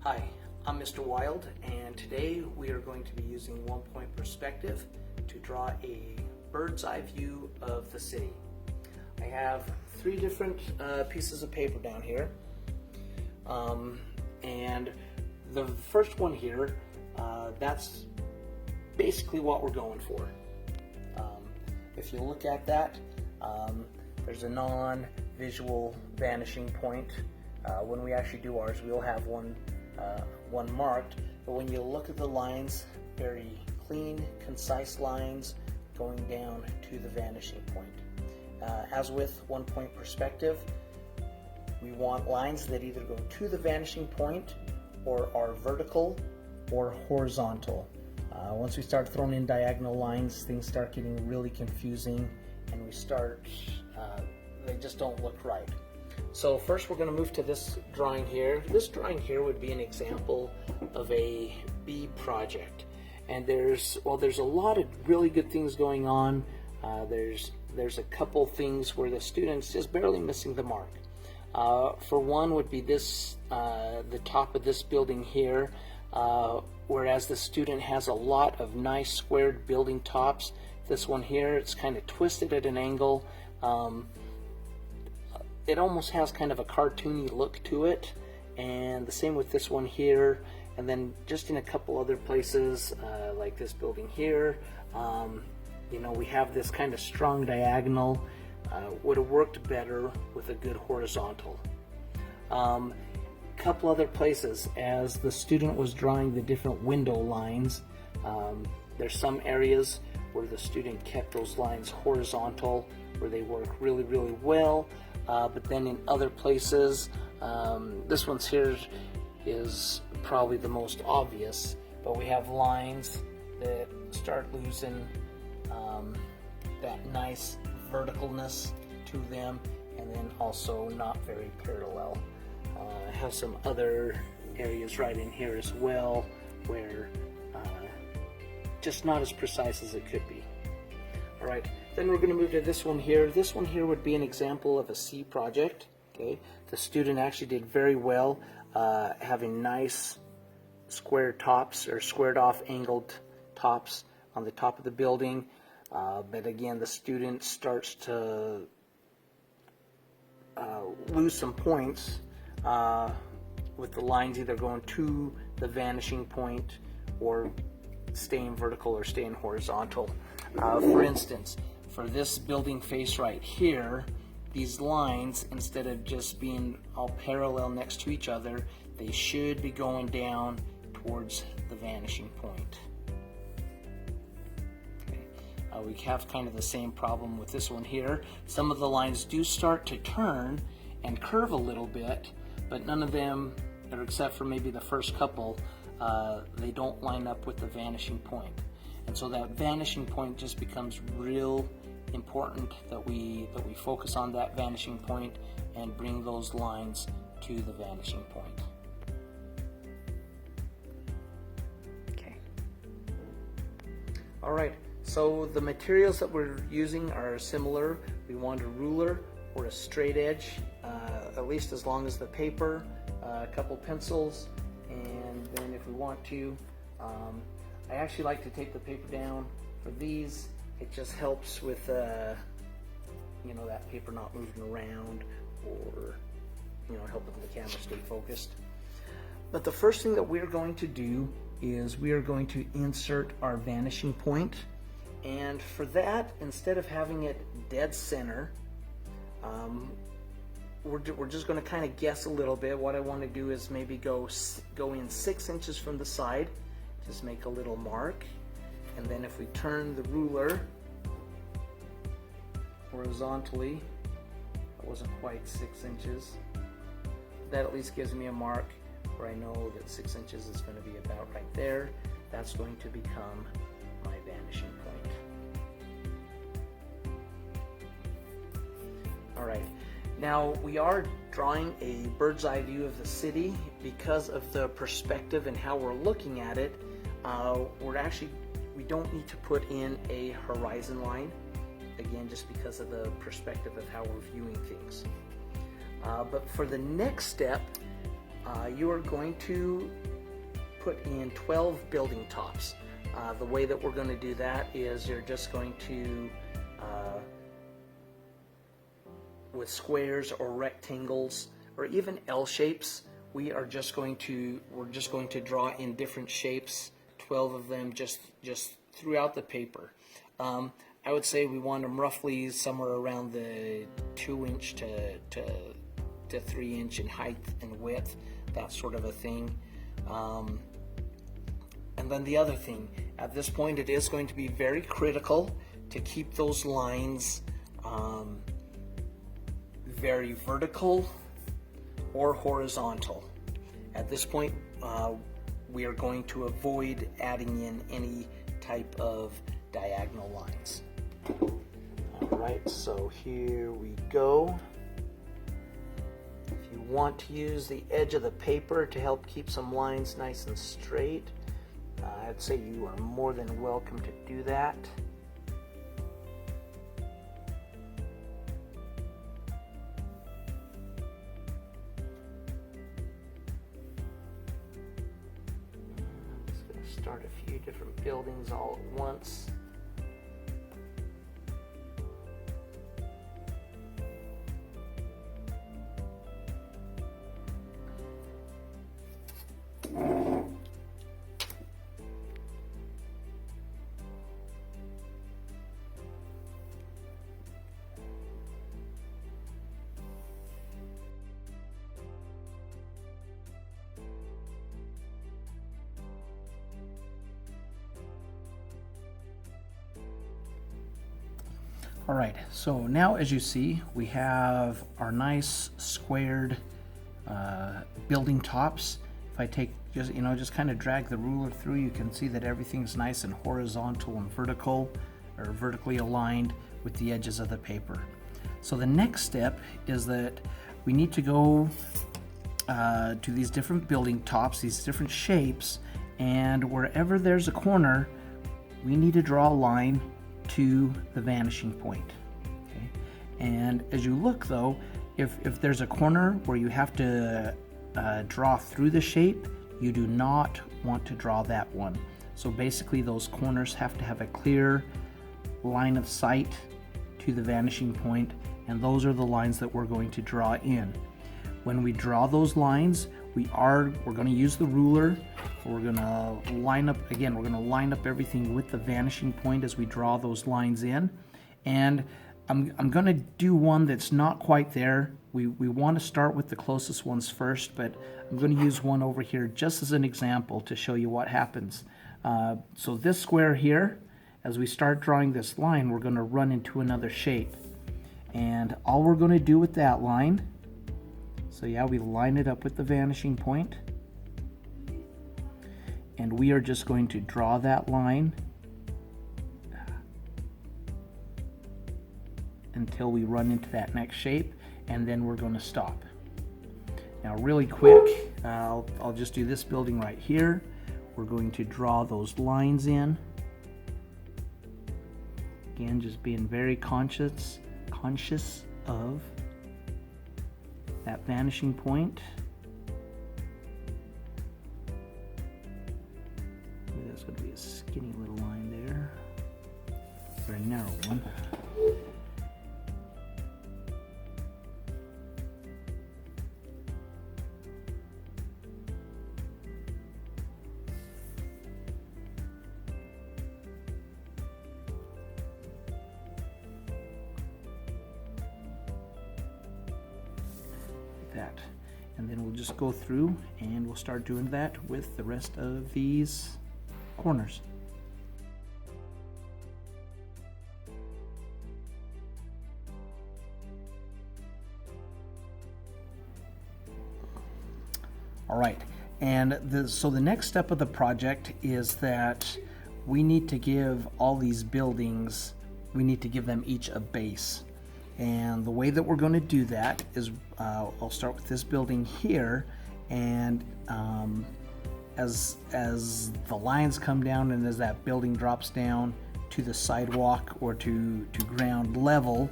Hi, I'm Mr. Wilde, and today we are going to be using one-point perspective to draw a bird's eye view of the city. I have three different pieces of paper down here, and the first one here, that's basically what we're going for. If you look at that, there's a non-visual vanishing point. When we actually do ours, we'll have one marked, but when you look at the lines, very clean, concise lines going down to the vanishing point. As with one-point perspective, we want lines that either go to the vanishing point or are vertical or horizontal. Once we start throwing in diagonal lines, things start getting really confusing, and they just don't look right. So first we're going to move to this drawing here. This drawing here would be an example of a bee project, and there's a lot of really good things going on. There's a couple things where the student's just barely missing the mark. For one would be this, the top of this building here, whereas the student has a lot of nice squared building tops. This one here, it's kind of twisted at an angle. It almost has kind of a cartoony look to it, and the same with this one here, and then just in a couple other places like this building here, we have this kind of strong diagonal. Would have worked better with a good horizontal. Couple other places, as the student was drawing the different window lines, there's some areas where the student kept those lines horizontal, where they work really, really well. But then in other places, this one's here is probably the most obvious, but we have lines that start losing that nice verticalness to them, and then also not very parallel. I have some other areas right in here as well where just not as precise as it could be. All right, then we're going to move to this one here. This one here would be an example of a C project. Okay, the student actually did very well, having nice square tops or squared off angled tops on the top of the building. But again, the student starts to lose some points with the lines either going to the vanishing point or staying vertical or staying horizontal. For instance, for this building face right here, these lines, instead of just being all parallel next to each other, they should be going down towards the vanishing point. Okay. We have kind of the same problem with this one here. Some of the lines do start to turn and curve a little bit, but none of them, or except for maybe the first couple, they don't line up with the vanishing point. And so that vanishing point just becomes real important that we focus on that vanishing point and bring those lines to the vanishing point. Okay. All right, so the materials that we're using are similar. We want a ruler or a straight edge, at least as long as the paper, a couple pencils, and then if we want to, I actually like to take the paper down for these. It just helps with that paper not moving around, or helping the camera stay focused. But the first thing that we're going to do is we are going to insert our vanishing point, and for that, instead of having it dead center, we're just going to kind of guess a little bit. What I want to do is maybe go in 6 inches from the side. Just make a little mark, and then if we turn the ruler horizontally, that wasn't quite 6 inches, that at least gives me a mark where I know that 6 inches is going to be about right there. That's going to become my vanishing point. All right, now we are drawing a bird's eye view of the city. Because of the perspective and how we're looking at it, we don't need to put in a horizon line, again, just because of the perspective of how we're viewing things. But for the next step, you are going to put in 12 building tops. The way that we're going to do that is you're just going to, with squares or rectangles or even L shapes, we're just going to draw in different shapes, 12 of them just throughout the paper. I would say we want them roughly somewhere around the 2-inch to 3-inch in height and width, that sort of a thing. And then the other thing, at this point it is going to be very critical to keep those lines very vertical or horizontal. At this point we are going to avoid adding in any type of diagonal lines. Alright, so here we go. If you want to use the edge of the paper to help keep some lines nice and straight, I'd say you are more than welcome to do that. I'm just going to start a few different buildings all at once. All right, so now as you see, we have our nice squared building tops. If I take just kind of drag the ruler through, you can see that everything's nice and horizontal and vertical, or vertically aligned with the edges of the paper. So the next step is that we need to go to these different building tops, these different shapes, and wherever there's a corner, we need to draw a line to the vanishing point. Okay? And as you look though, if there's a corner where you have to draw through the shape, you do not want to draw that one. So basically those corners have to have a clear line of sight to the vanishing point, and those are the lines that we're going to draw in. When we draw those lines, we're going to use the ruler. We're going to line up, again, we're going to line up everything with the vanishing point as we draw those lines in. And I'm going to do one that's not quite there. We want to start with the closest ones first, but I'm going to use one over here just as an example to show you what happens. So this square here, as we start drawing this line, we're going to run into another shape. And all we're going to do with that line, so yeah, we line it up with the vanishing point, and we are just going to draw that line until we run into that next shape, and then we're going to stop. Now really quick, I'll just do this building right here. We're going to draw those lines in. Again, just being very conscious of that vanishing point. Maybe that's going to be a skinny little line there. Very narrow one. That, and then we'll just go through and we'll start doing that with the rest of these corners. All right, and so the next step of the project is that we need to give all these buildings, we need to give them each a base. And the way that we're going to do that is I'll start with this building here, and as the lines come down and as that building drops down to the sidewalk or to ground level,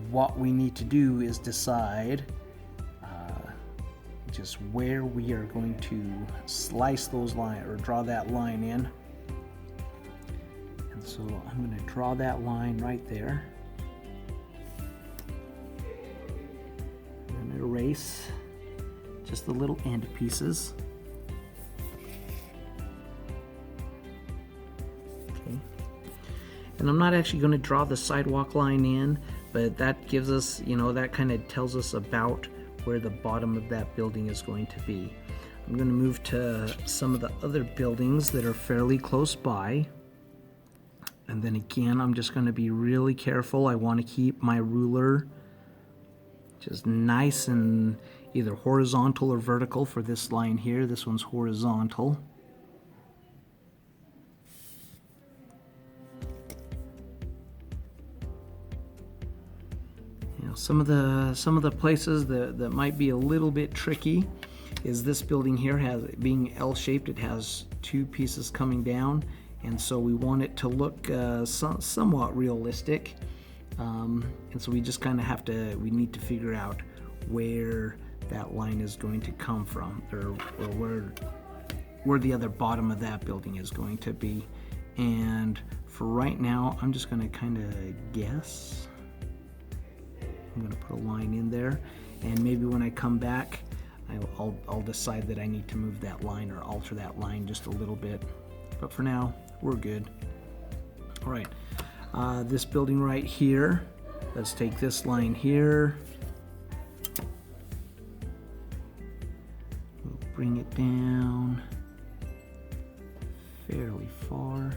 what we need to do is decide just where we are going to slice those lines or draw that line in. And so I'm going to draw that line right there. And erase just the little end pieces. Okay. And I'm not actually going to draw the sidewalk line in, but that gives us, you know, that kind of tells us about where the bottom of that building is going to be. I'm going to move to some of the other buildings that are fairly close by. And then again, I'm just going to be really careful. I want to keep my ruler just nice and either horizontal or vertical for this line here. This one's horizontal. Some of the places that might be a little bit tricky is this building here, being L-shaped, it has two pieces coming down, and so we want it to look somewhat realistic, and so we just kind of we need to figure out where that line is going to come from, or where the other bottom of that building is going to be. And for right now, I'm just going to kind of guess. I'm going to put a line in there, and maybe when I come back, I'll decide that I need to move that line or alter that line just a little bit. But for now, we're good. All right, this building right here, let's take this line here. We'll bring it down fairly far.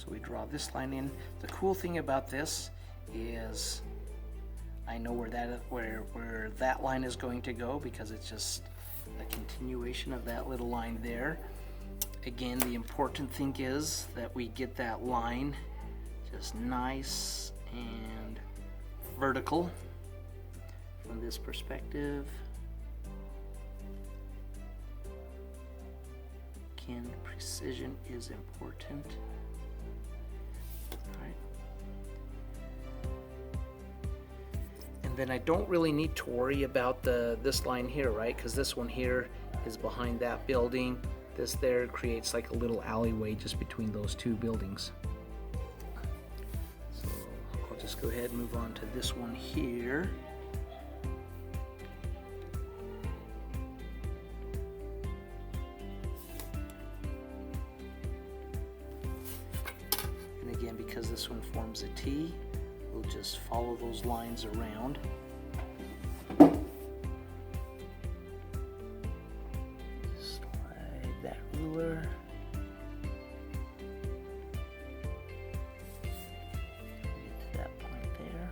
We draw this line in. The cool thing about this is I know where that line is going to go, because it's just a continuation of that little line there. Again, the important thing is that we get that line just nice and vertical from this perspective. Again, precision is important. And then I don't really need to worry about this line here, right? Because this one here is behind that building. This there creates like a little alleyway just between those two buildings. So I'll just go ahead and move on to this one here. And again, because this one forms a T, we'll just follow those lines around. Slide that ruler. Get to that point there.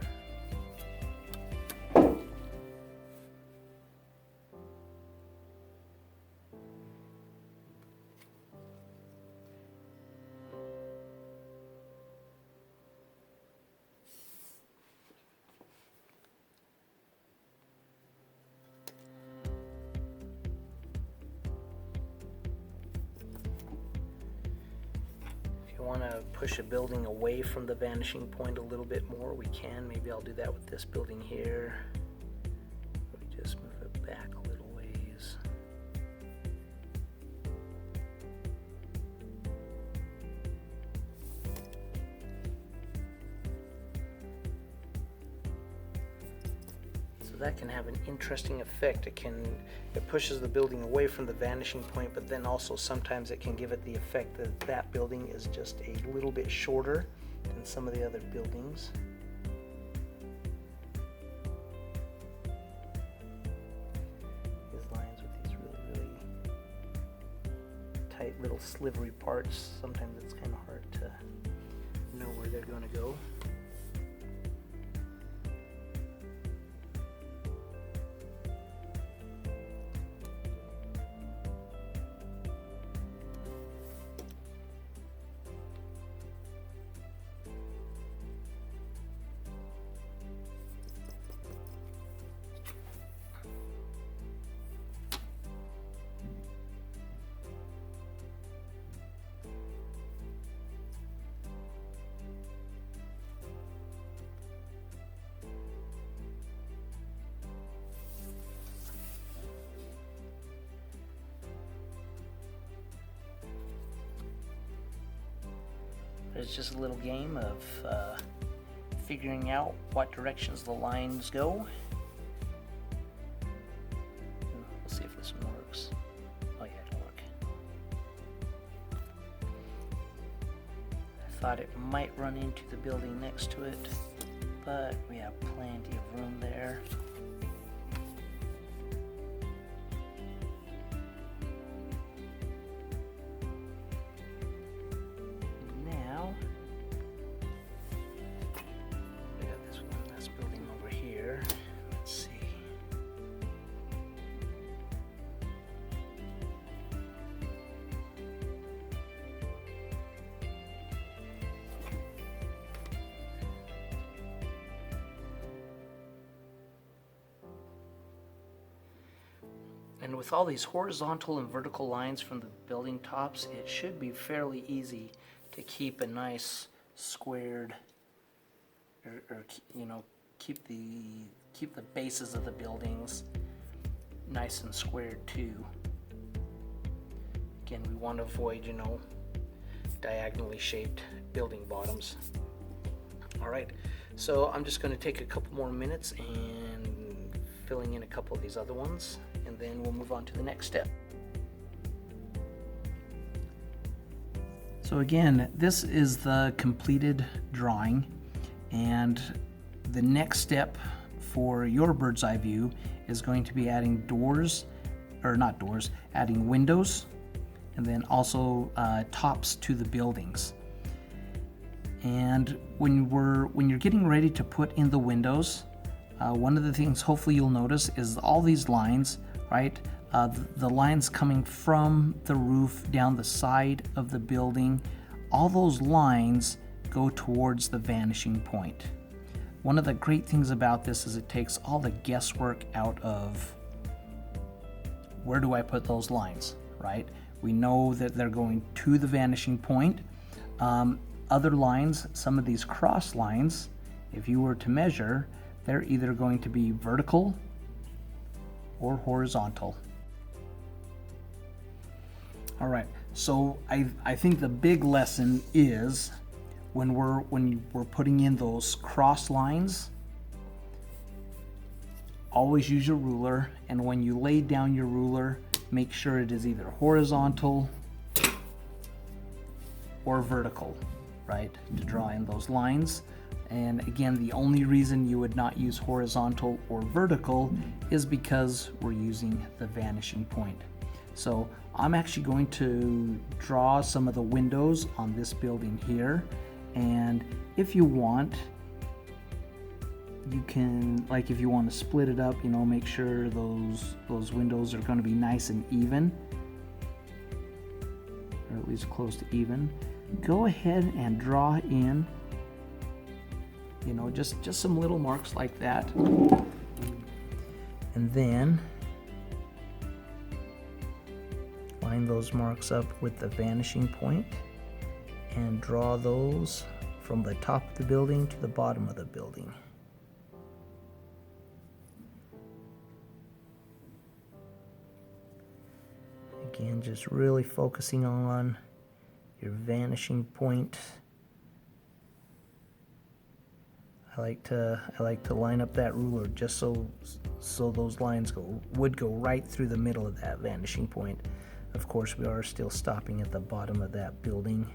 If you want to push a building away from the vanishing point a little bit more, we can. Maybe I'll do that with this building here. We just move it back a little ways. That can have an interesting effect. It pushes the building away from the vanishing point, but then also sometimes it can give it the effect that that building is just a little bit shorter than some of the other buildings. These lines with these really tight little slivery parts, sometimes it's kind of hard to know where they're going to go. It's just a little game of figuring out what directions the lines go. We'll see if this one works. Oh yeah, it'll work. I thought it might run into the building next to it, but we have plenty of room there. Now, we got this one last building over here. Let's see. And with all these horizontal and vertical lines from the building tops, it should be fairly easy to keep a nice squared, or you know, keep the bases of the buildings nice and squared too. Again, we want to avoid, you know, diagonally shaped building bottoms. All right, so I'm just going to take a couple more minutes and filling in a couple of these other ones, and then we'll move on to the next step. So again, this is the completed drawing, and the next step for your bird's eye view is going to be adding doors, or not doors, adding windows, and then also tops to the buildings. And when you're getting ready to put in the windows, one of the things hopefully you'll notice is all these lines, right? The lines coming from the roof down the side of the building, all those lines go towards the vanishing point. One of the great things about this is it takes all the guesswork out of where do I put those lines, right? We know that they're going to the vanishing point. Other lines, some of these cross lines, if you were to measure, they're either going to be vertical or horizontal. All right, so I think the big lesson is when we're putting in those cross lines, always use your ruler, and when you lay down your ruler, make sure it is either horizontal or vertical, right, to draw in those lines. And again, the only reason you would not use horizontal or vertical is because we're using the vanishing point. So I'm actually going to draw some of the windows on this building here, and if you want, you can, like if you want to split it up, you know, make sure those windows are going to be nice and even, or at least close to even. Go ahead and draw in, you know, just some little marks like that, and then line those marks up with the vanishing point and draw those from the top of the building to the bottom of the building. Again, just really focusing on your vanishing point. I like to line up that ruler just so those lines would go right through the middle of that vanishing point. Of course, we are still stopping at the bottom of that building.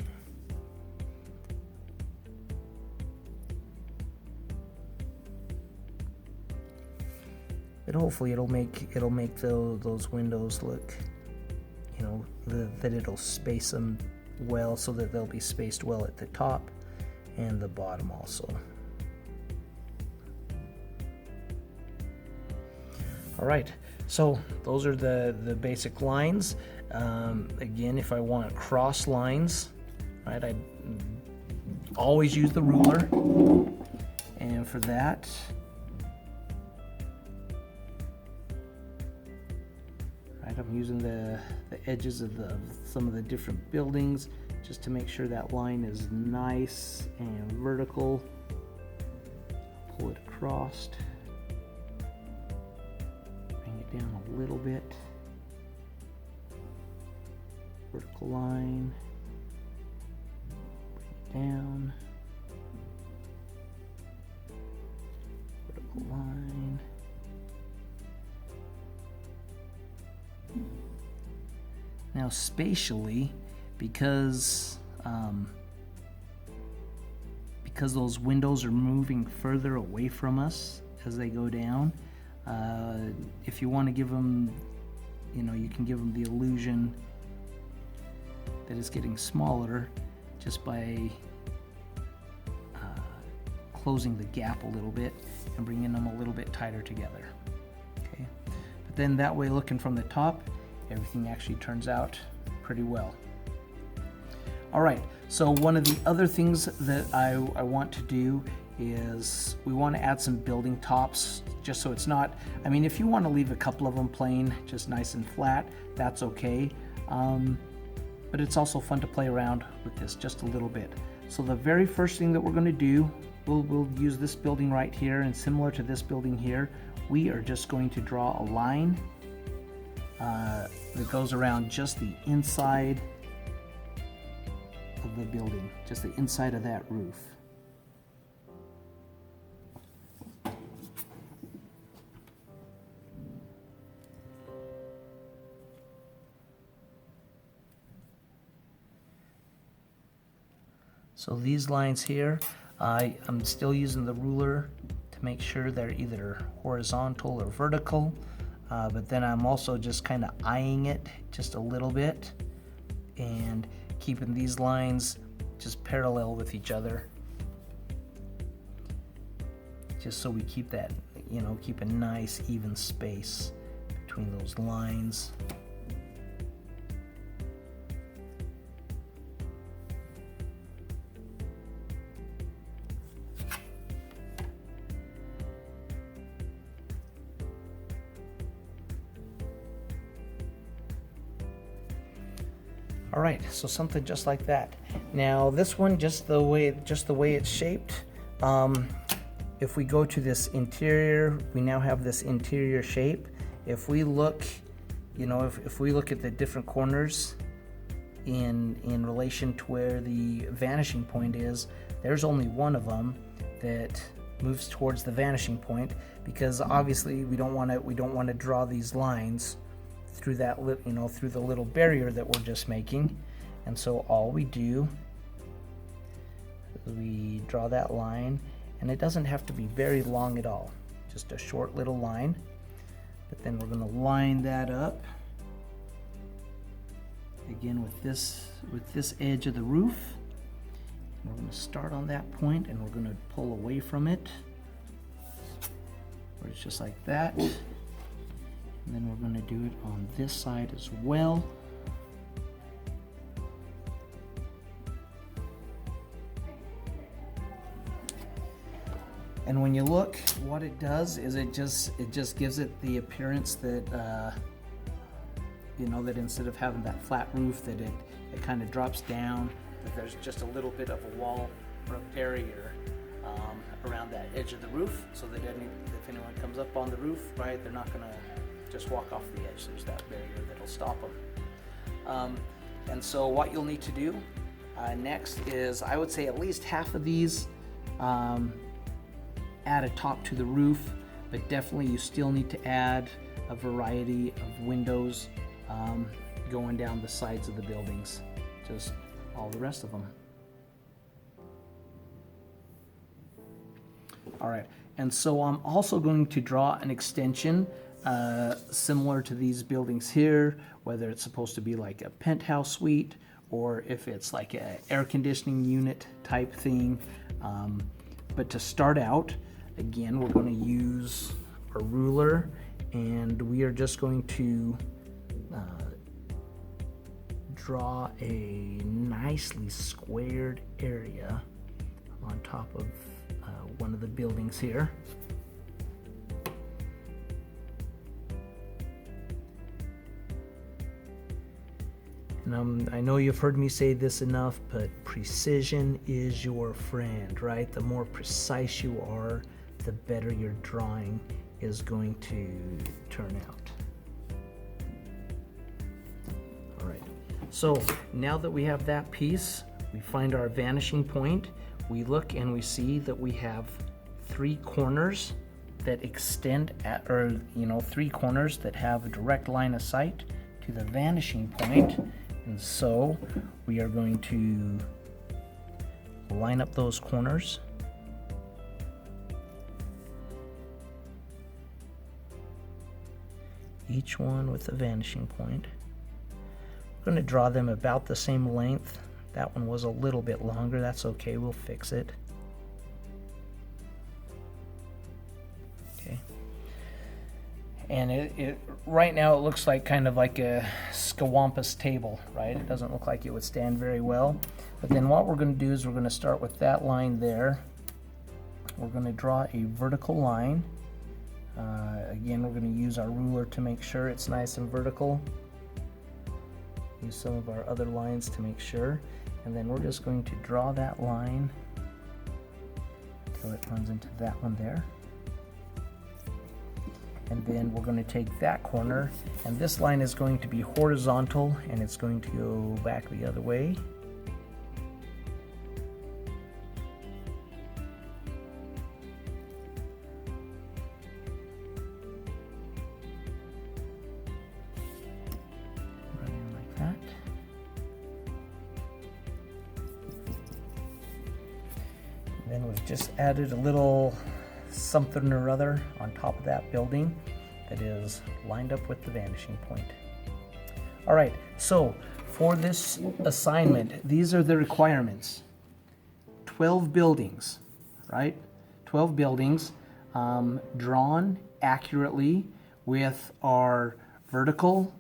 But hopefully it'll make those windows look, you know, that it'll space them well so that they'll be spaced well at the top and the bottom also. All right, so those are the basic lines. Again, if I want cross lines, right, I always use the ruler, and for that, right, I'm using the edges of some of the different buildings just to make sure that line is nice and vertical. Pull it across. Down a little bit, vertical line, down. Vertical line. Now spatially, because those windows are moving further away from us as they go down, if you want to give them, you can give them the illusion that it's getting smaller just by closing the gap a little bit and bringing them a little bit tighter together. Okay, but then that way, looking from the top, everything actually turns out pretty well. All right, so one of the other things that I want to do is we want to add some building tops, just so it's not, if you want to leave a couple of them plain, just nice and flat, that's okay. But it's also fun to play around with this just a little bit. So the very first thing that we're going to do, we'll use this building right here, and similar to this building here, we are just going to draw a line that goes around just the inside of the building, just the inside of that roof. So these lines here, I'm still using the ruler to make sure they're either horizontal or vertical, but then I'm also just kind of eyeing it just a little bit and keeping these lines just parallel with each other, just so we keep that, keep a nice even space between those lines. All right, so something just like that. Now this one, just the way it's shaped, if we go to this interior, we now have this interior shape. If we look, if we look at the different corners in relation to where the vanishing point is, there's only one of them that moves towards the vanishing point, because obviously we don't want to draw these lines through that, through the little barrier that we're just making. And so all we do is we draw that line, and it doesn't have to be very long at all, just a short little line. But then we're going to line that up again with this edge of the roof. And we're going to start on that point, and we're going to pull away from it, where it's just like that. And then we're going to do it on this side as well. And when you look, what it does is it just gives it the appearance that that instead of having that flat roof, that it kind of drops down, that there's just a little bit of a wall or a barrier around that edge of the roof, so that if anyone comes up on the roof, right, they're not going to just walk off the edge. There's that barrier that'll stop them. And so what you'll need to do next is, I would say at least half of these add a top to the roof, but definitely you still need to add a variety of windows going down the sides of the buildings, just all the rest of them. All right, and so I'm also going to draw an extension similar to these buildings here, whether it's supposed to be like a penthouse suite or if it's like an air conditioning unit type thing. But to start out, again, we're going to use a ruler, and we are just going to draw a nicely squared area on top of one of the buildings here. And I know you've heard me say this enough, but precision is your friend, right? The more precise you are, the better your drawing is going to turn out. All right, so now that we have that piece, We find our vanishing point. We look and we see that we have 3 corners that extend at, or 3 corners that have a direct line of sight to the vanishing point. And so we are going to line up those corners. Each one with a vanishing point. We're going to draw them about the same length. That one was a little bit longer. That's okay, we'll fix it. Okay. And it right now it looks like kind of like a scawampus table, right? It doesn't look like it would stand very well. But then what we're going to do is we're going to start with that line there. We're going to draw a vertical line. Again, we're going to use our ruler to make sure it's nice and vertical. Use some of our other lines to make sure. And then we're just going to draw that line until it runs into that one there. And then we're going to take that corner, and this line is going to be horizontal and it's going to go back the other way. Then we've just added a little something or other on top of that building that is lined up with the vanishing point. All right, so for this assignment, these are the requirements. 12 buildings, right? 12 buildings drawn accurately with our vertical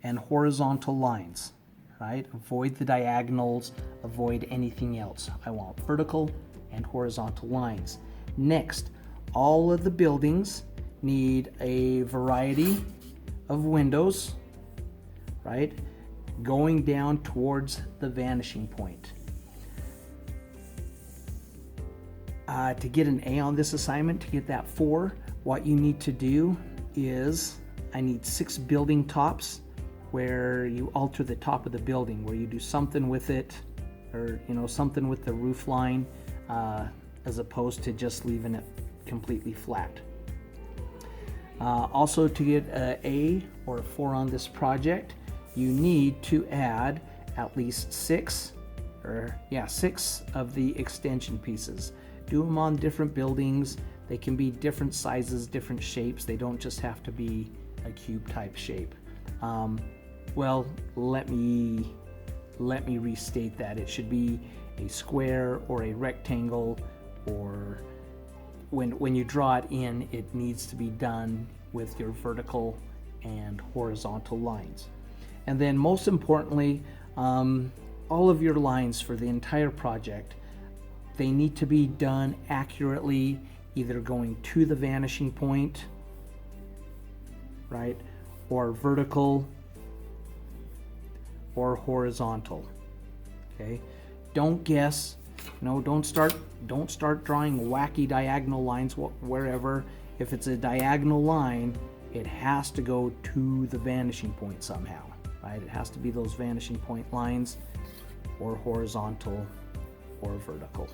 and horizontal lines, right? Avoid the diagonals, avoid anything else. I want vertical and horizontal lines. Next, all of the buildings need a variety of windows, right, going down towards the vanishing point. To get an A on this assignment, to get that 4, what you need to do is, I need 6 building tops where you alter the top of the building, where you do something with it, or something with the roof line, as opposed to just leaving it completely flat. Also, to get an A or a 4 on this project, you need to add at least 6 of the extension pieces. Do them on different buildings. They can be different sizes, different shapes. They don't just have to be a cube type shape. Well, let me restate that. It should be a square or a rectangle, or when you draw it in, it needs to be done with your vertical and horizontal lines. And then most importantly, all of your lines for the entire project, they need to be done accurately, either going to the vanishing point, right, or vertical or horizontal. Okay, don't guess. Don't start drawing wacky diagonal lines wherever. If it's a diagonal line, it has to go to the vanishing point somehow, right? It has to be those vanishing point lines, or horizontal or vertical.